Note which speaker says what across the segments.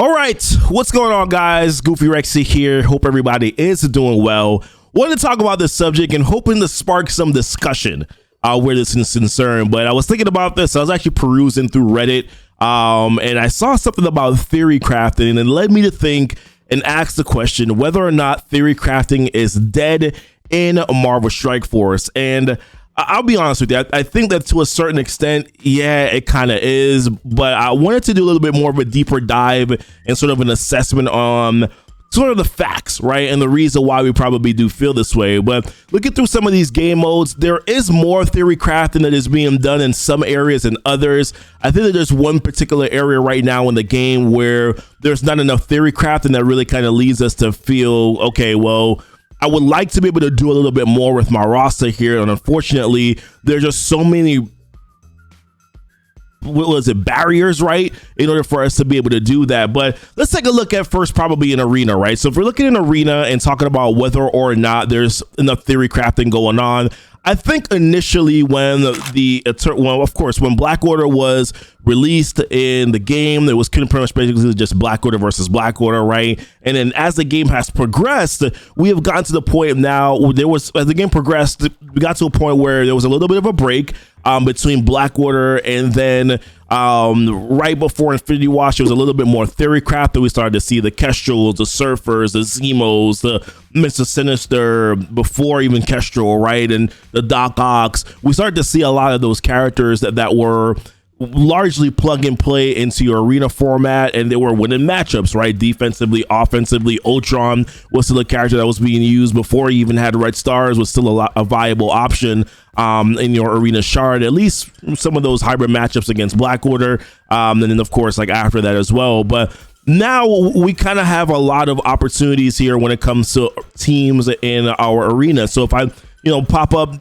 Speaker 1: All right, what's going on, guys? Goofy Rexy here. Hope everybody is doing well. Wanted to talk about this subject and hoping to spark some discussion where this is concerned. But I was thinking about this. I was actually perusing through Reddit, and I saw something about theory crafting, and it led me to think and ask the question whether or not theory crafting is dead in Marvel Strike Force. And I'll be honest with you, I think that to a certain extent, yeah, it kind of is, but I wanted to do a little bit more of a deeper dive and sort of an assessment on sort of the facts, right? And the reason why we probably do feel this way. But looking through some of these game modes, there is more theory crafting that is being done in some areas than others. I think that there's one particular area right now in the game where there's not enough theory crafting that really kind of leads us to feel, okay, well, I would like to be able to do a little bit more with my roster here, and unfortunately, there's just so many, barriers, right, in order for us to be able to do that. But let's take a look at first probably an arena, right? So if we're looking at an arena and talking about whether or not there's enough theory crafting going on, I think initially when when Black Order was released in the game, it was pretty much basically just Black Order versus Black Order, right? And then as the game has progressed, we have gotten to the point now where as the game progressed, we got to a point where there was a little bit of a break between Black Order, and then right before Infinity Watch, there was a little bit more theory craft that we started to see the Kestrels, the Surfers, the Zemos, the Mr. Sinister, before even Kestrel, right? And the Doc Ocks. We started to see a lot of those characters that were largely plug and play into your arena format, and they were winning matchups, right? Defensively, offensively. Ultron was still a character that was being used before he even had Red Stars, was still a viable option in your arena shard, at least some of those hybrid matchups against Black Order, and then of course like after that as well. But now we kind of have a lot of opportunities here when it comes to teams in our arena. So if I pop up,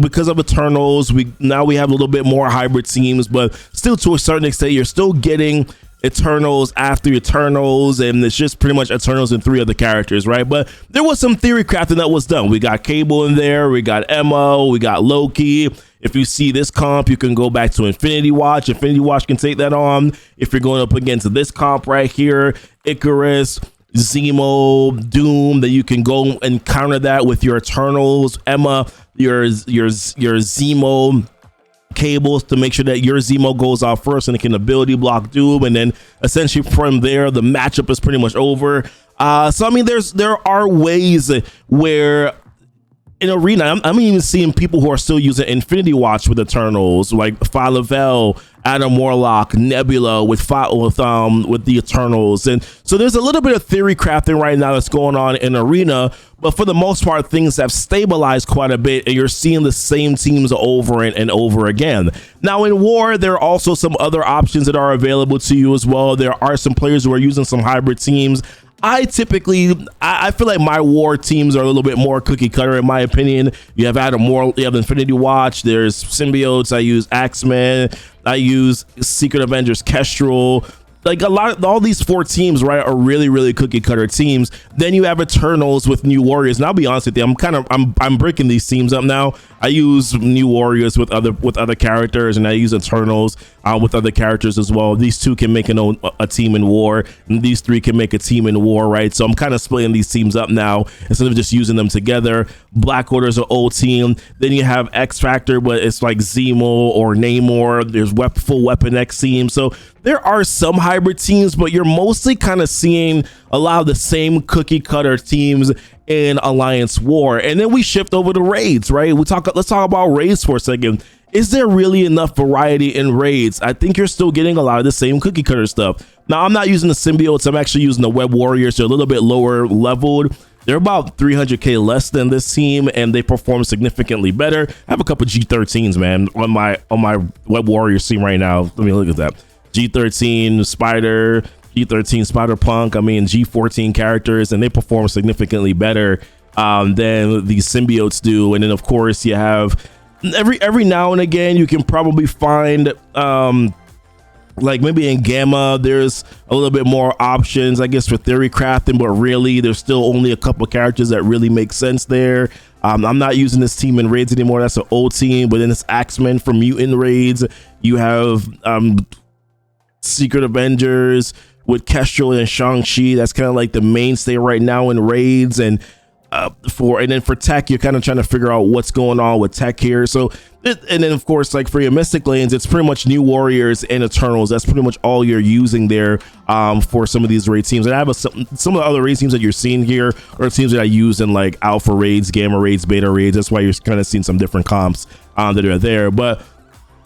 Speaker 1: because of Eternals, we have a little bit more hybrid teams, but still to a certain extent, you're still getting Eternals after Eternals, and it's just pretty much Eternals and three other characters, right? But there was some theory crafting that was done. We got Cable in there, we got Emma, we got Loki. If you see this comp, you can go back to Infinity Watch. Infinity Watch can take that on. If you're going up against this comp right here, Icarus, Zemo, Doom, that you can go and counter that with your Eternals, Emma, your Zemo, Cables, to make sure that your Zemo goes out first and it can ability block Doom, and then essentially from there the matchup is pretty much over. So I mean, there are ways where in arena, I'm even seeing people who are still using Infinity Watch with Eternals, like Falavel, Adam Warlock, Nebula with the Eternals. And so there's a little bit of theory crafting right now that's going on in arena, but for the most part, things have stabilized quite a bit, and you're seeing the same teams over and over again. Now in War, there are also some other options that are available to you as well. There are some players who are using some hybrid teams. I feel like my War teams are a little bit more cookie cutter in my opinion. You have you have Infinity Watch, there's Symbiotes, I use Axeman, I use Secret Avengers Kestrel. Like all these four teams, right, are really, really cookie cutter teams. Then you have Eternals with New Warriors. And I'll be honest with you, I'm breaking these teams up now. I use New Warriors with other characters, and I use Eternals with other characters as well. These two can make a team in War, and these three can make a team in War, right? So I'm kind of splitting these teams up now instead of just using them together. Black Order's an old team. Then you have X Factor, but it's like Zemo or Namor. There's full Weapon X team. So there are some hybrid teams, but you're mostly kind of seeing a lot of the same cookie cutter teams in Alliance War. And then we shift over to raids, right? Let's talk about raids for a second. Is there really enough variety in raids? I think you're still getting a lot of the same cookie cutter stuff. Now, I'm not using the Symbiotes. I'm actually using the Web Warriors. They're a little bit lower leveled. They're about 300k less than this team, and they perform significantly better. I have a couple G13s, man, on my Web Warriors team right now. Let me look at that. G13 Spider, G13 Spider-Punk, I mean G14 characters, and they perform significantly better than these Symbiotes do. And then of course you have every now and again you can probably find like maybe in Gamma there's a little bit more options, I guess, for theory crafting, but really there's still only a couple characters that really make sense there. I'm not using this team in raids anymore. That's an old team. But then it's Axemen for mutant raids. You have Secret Avengers with Kestrel and Shang-Chi. That's kind of like the mainstay right now in raids, and then for tech, you're kind of trying to figure out what's going on with tech here. So, and then of course, like for your mystic lanes, it's pretty much new warriors and eternals. That's pretty much all you're using there for some of these raid teams. And I have some of the other raid teams that you're seeing here are teams that I use in like alpha raids, gamma raids, beta raids. That's why you're kind of seeing some different comps that are there. But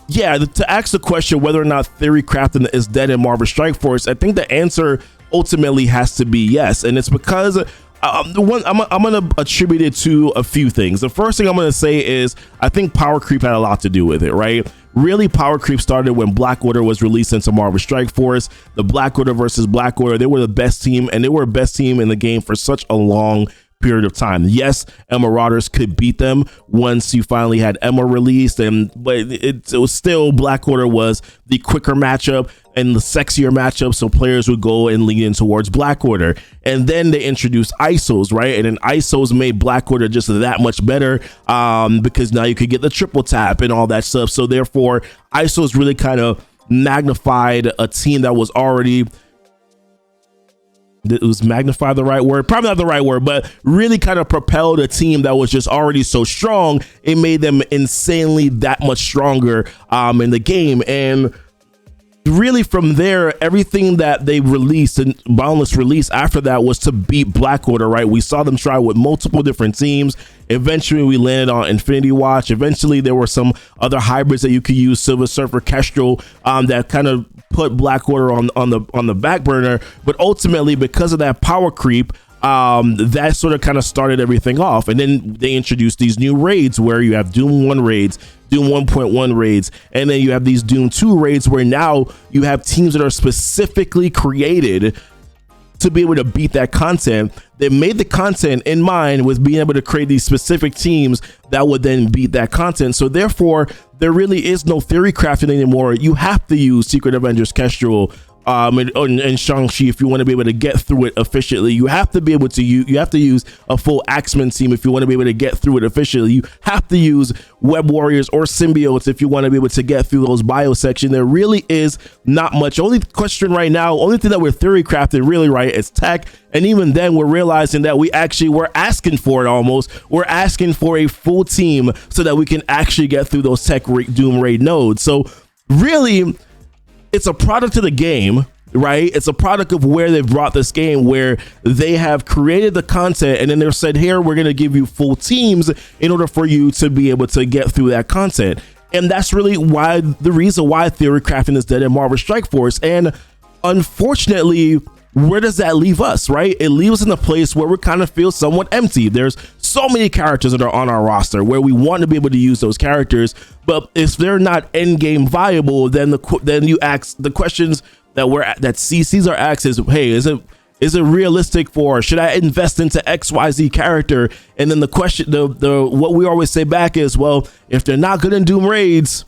Speaker 1: yeah, to ask the question whether or not theory crafting is dead in Marvel Strike Force, I think the answer ultimately has to be yes, and it's because I'm gonna attribute it to a few things. The first thing I'm gonna say is I think power creep had a lot to do with it, right? Really, power creep started when Black Order was released into Marvel Strike Force. The Black Order versus Black Order, they were the best team, and they were the best team in the game for such a long period of time. Yes, Marauders could beat them once you finally had Emma released, but it was still, Black Order was the quicker matchup and the sexier matchup, so players would go and lean in towards Black Order. And then they introduced ISOs, right? And then ISOs made Black Order just that much better because now you could get the triple tap and all that stuff. So therefore, ISOs really kind of magnified a team that was already, it was magnify the right word? Probably not the right word, but really kind of propelled a team that was just already so strong. It made them insanely that much stronger in the game. And really from there, everything that they released and Boundless released after that was to beat Black Order, right? We saw them try with multiple different teams. Eventually we landed on Infinity Watch. Eventually there were some other hybrids that you could use, Silver Surfer, Kestrel, that kind of put Black Order on the back burner. But ultimately, because of that power creep, that sort of kind of started everything off. And then they introduced these new raids where you have Doom 1 raids, Doom 1.1 raids, and then you have these Doom 2 raids where now you have teams that are specifically created to be able to beat that content. They made the content in mind with being able to create these specific teams that would then beat that content. So therefore, there really is no theory crafting anymore. You have to use Secret Avengers Kestrel and Shang-Chi if you want to be able to get through it efficiently. You have to be able to use a full Axeman team if you want to be able to get through it efficiently. You have to use Web Warriors or Symbiotes if you want to be able to get through those bio section. There really is not much. Only question right now, only thing that we're theory crafting really, right, is tech. And even then we're realizing that we're asking for it almost. We're asking for a full team so that we can actually get through those tech Doom raid nodes. So really, it's a product of the game, right? It's a product of where they've brought this game, where they have created the content and then they've said, here, we're going to give you full teams in order for you to be able to get through that content. And that's really the reason why theory crafting is dead in Marvel Strike Force. And unfortunately, where does that leave us, right? It leaves us in a place where we kind of feel somewhat empty. There's so many characters that are on our roster where we want to be able to use those characters, but if they're not end game viable, then you ask the questions that CCs are asked is, hey, is it realistic for, should I invest into XYZ character? And then the question, what we always say back is, well, if they're not good in Doom raids,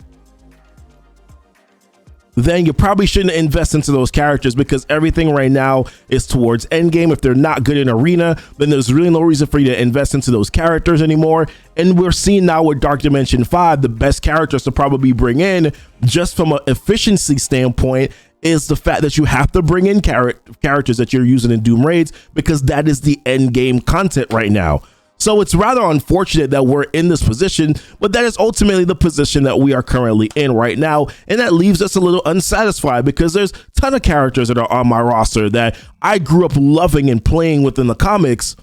Speaker 1: then you probably shouldn't invest into those characters, because everything right now is towards endgame. If they're not good in arena, then there's really no reason for you to invest into those characters anymore. And we're seeing now with Dark Dimension 5, the best characters to probably bring in, just from an efficiency standpoint, is the fact that you have to bring in characters that you're using in Doom raids, because that is the end game content right now. So it's rather unfortunate that we're in this position, but that is ultimately the position that we are currently in right now. And that leaves us a little unsatisfied, because there's a ton of characters that are on my roster that I grew up loving and playing within the comics,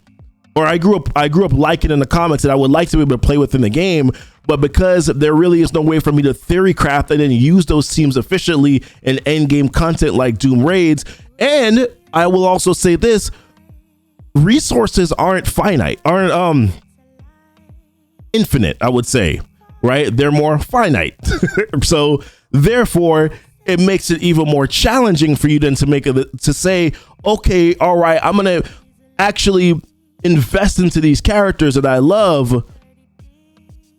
Speaker 1: or I grew up liking in the comics, that I would like to be able to play within the game. But because there really is no way for me to theory craft and then use those teams efficiently in end game content like Doom raids, and I will also say this, resources aren't infinite, I would say, right? They're more finite. So therefore, it makes it even more challenging for you then to say, okay, all right, I'm going to actually invest into these characters that I love,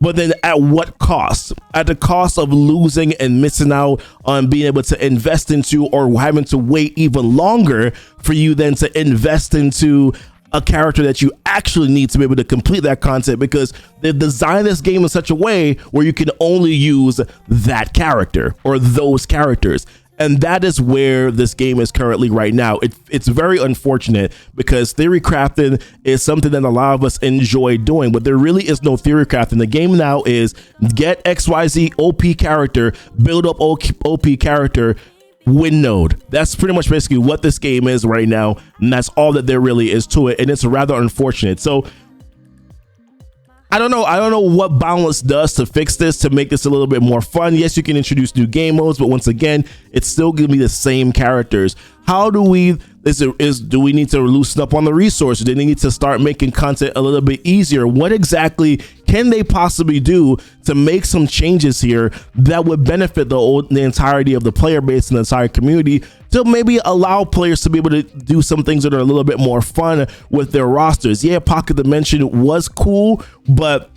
Speaker 1: but then at what cost? At the cost of losing and missing out on being able to invest into, or having to wait even longer for you then to invest into a character that you actually need to be able to complete that content, because they've designed this game in such a way where you can only use that character or those characters. And that is where this game is currently right now. It's very unfortunate because theory crafting is something that a lot of us enjoy doing, but there really is no theory crafting. The game now is get XYZ OP character, build up OP character, win node. That's pretty much basically what this game is right now, and that's all that there really is to it, and it's rather unfortunate. So I don't know what Boundless does to fix this, to make this a little bit more fun. Yes, you can introduce new game modes, but once again, it's still gonna be the same characters. How do we do we need to loosen up on the resources? Do they need to start making content a little bit easier? What exactly can they possibly do to make some changes here that would benefit the entirety of the player base and the entire community, to maybe allow players to be able to do some things that are a little bit more fun with their rosters? Yeah, Pocket Dimension was cool, but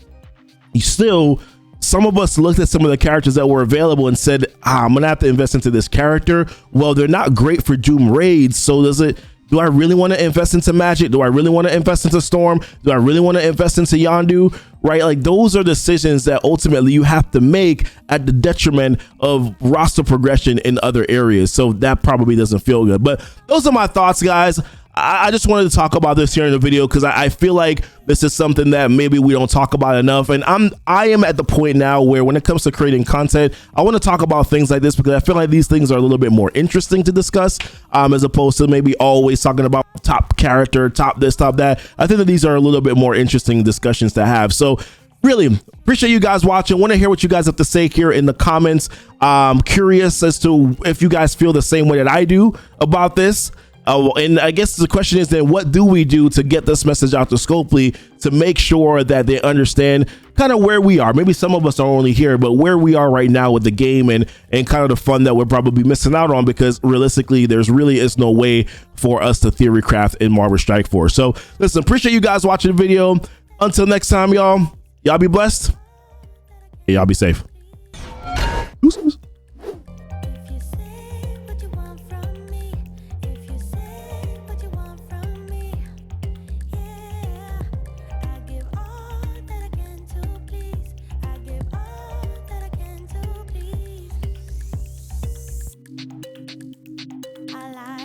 Speaker 1: still, some of us looked at some of the characters that were available and said, I'm gonna have to invest into this character. Well, they're not great for Doom raids, so do I really want to invest into Magic? Do I really want to invest into Storm? Do I really want to invest into Yondu? Right? Like, those are decisions that ultimately you have to make at the detriment of roster progression in other areas. So that probably doesn't feel good. But those are my thoughts, guys. I just wanted to talk about this here in the video because I feel like this is something that maybe we don't talk about enough. And I am at the point now where when it comes to creating content, I want to talk about things like this because I feel like these things are a little bit more interesting to discuss, as opposed to maybe always talking about top character, top this, top that. I think that these are a little bit more interesting discussions to have. So really appreciate you guys watching. Want to hear what you guys have to say here in the comments. Curious as to if you guys feel the same way that I do about this. And I guess the question is then, what do we do to get this message out to Scopely to make sure that they understand kind of where we are? Maybe some of us are only here, but where we are right now with the game and kind of the fun that we're probably missing out on, because realistically, there's really is no way for us to theory craft in Marvel Strike Force. So listen, appreciate you guys watching the video. Until next time, y'all be blessed. Y'all be safe. Deuces.